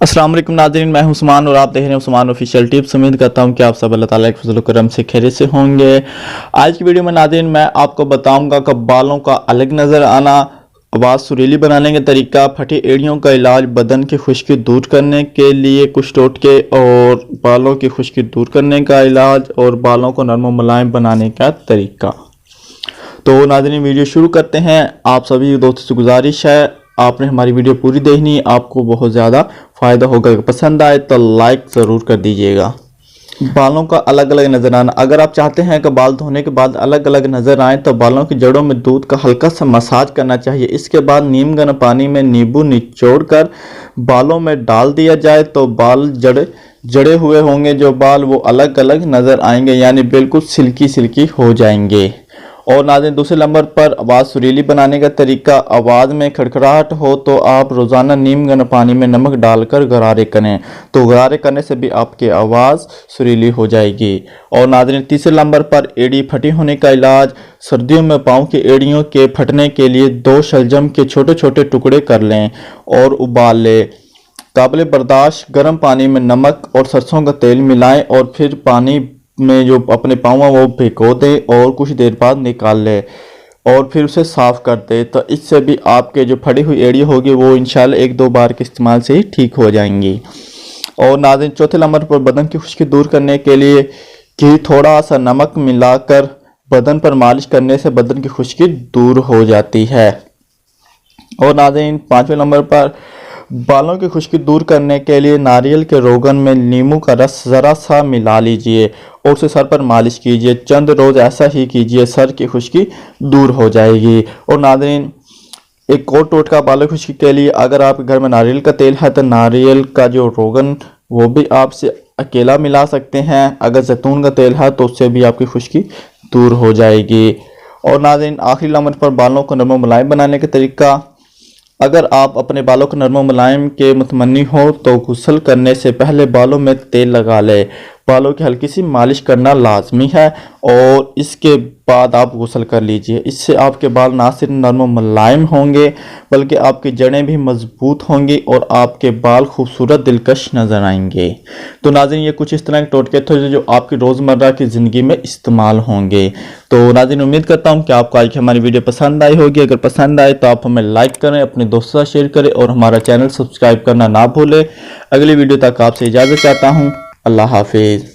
अस्सलाम वालेकुम नाज़रीन, मैं हूं उस्मान और आप देख रहे हैं उस्मान ऑफिशियल टिप्स। उम्मीद करता हूं कि आप सब अल्लाह ताला के फजल करम से खैरियत से होंगे। आज की वीडियो में नाज़रीन मैं आपको बताऊंगा कि बालों का अलग नज़र आना, आवाज़ सुरीली बनाने का तरीका, फटी एड़ियों का इलाज, बदन की खुश्की दूर करने के लिए कुछ टोटके और बालों की खुश्की दूर करने का इलाज और बालों को नरम और मुलायम बनाने का तरीका। तो नाज़रीन वीडियो शुरू करते हैं। आप सभी दोस्तों से गुजारिश है, आपने हमारी वीडियो पूरी देखनी, आपको बहुत ज़्यादा फ़ायदा होगा। पसंद आए तो लाइक ज़रूर कर दीजिएगा। बालों का अलग अलग नज़र आना, अगर आप चाहते हैं कि बाल धोने के बाद अलग अलग नज़र आए तो बालों की जड़ों में दूध का हल्का सा मसाज करना चाहिए। इसके बाद नीम गर्म पानी में नींबू निचोड़ कर बालों में डाल दिया जाए तो बाल जड़े हुए होंगे, जो बाल वो अलग अलग नज़र आएंगे, यानी बिल्कुल सिल्की सिल्की हो जाएंगे। और नाज़रीन दूसरे नंबर पर आवाज़ सुरीली बनाने का तरीका, आवाज़ में खड़खड़ाहट हो तो आप रोज़ाना नीम गर्म पानी में नमक डालकर गरारे करें, तो गरारे करने से भी आपकी आवाज़ सुरीली हो जाएगी। और नाज़रीन तीसरे नंबर पर एड़ी फटी होने का इलाज, सर्दियों में पाँव की एड़ियों के फटने के लिए 2 शलजम के छोटे छोटे टुकड़े कर लें और उबाल लें। काबिल बर्दाश्त गर्म पानी में नमक और सरसों का तेल मिलाएं और फिर पानी में जो अपने पाँव वो भिगो दें और कुछ देर बाद निकाल लें और फिर उसे साफ़ कर दें, तो इससे भी आपके जो फटी हुई एड़ी होगी वो इंशाल्लाह 1-2 बार के इस्तेमाल से ही ठीक हो जाएंगी। और नाज़रीन चौथे नंबर पर बदन की खुश्की दूर करने के लिए घी थोड़ा सा नमक मिलाकर बदन पर मालिश करने से बदन की खुश्की दूर हो जाती है। और नाज़रीन 5वें नंबर पर बालों की खुश्की दूर करने के लिए नारियल के रोगन में नींबू का रस ज़रा सा मिला लीजिए और उसे सर पर मालिश कीजिए। चंद रोज़ ऐसा ही कीजिए, सर की खुश्की दूर हो जाएगी। और नाज़रीन एक और टोटका बालों की खुश्की के लिए, अगर आपके घर में नारियल का तेल है तो नारियल का जो रोगन वो भी आपसे अकेला मिला सकते हैं। अगर जैतून का तेल है तो उससे भी आपकी खुश्की दूर हो जाएगी। और नाज़रीन आखिरी नंबर पर बालों को नरम मुलायम बनाने का तरीका, अगर आप अपने बालों को नरम मुलायम के मुतमन्नी हो तो गुस्ल करने से पहले बालों में तेल लगा लें। बालों की हल्की सी मालिश करना लाजमी है और इसके बाद आप गुस्ल कर लीजिए। इससे आपके बाल ना सिर्फ नरम मुलायम होंगे बल्कि आपकी जड़ें भी मजबूत होंगी और आपके बाल खूबसूरत दिलकश नज़र आएंगे। तो नाज़रीन ये कुछ इस तरह के टोटके थे जो आपकी रोज़मर्रा की ज़िंदगी में इस्तेमाल होंगे। तो नाज़रीन उम्मीद करता हूँ कि आपको आज की हमारी वीडियो पसंद आई होगी। अगर पसंद आए तो आप हमें लाइक करें, अपने दोस्तों से शेयर करें और हमारा चैनल सब्सक्राइब करना ना भूलें। अगली वीडियो तक आपसे इजाज़त चाहता हूँ। अल्लाह हाफिज़।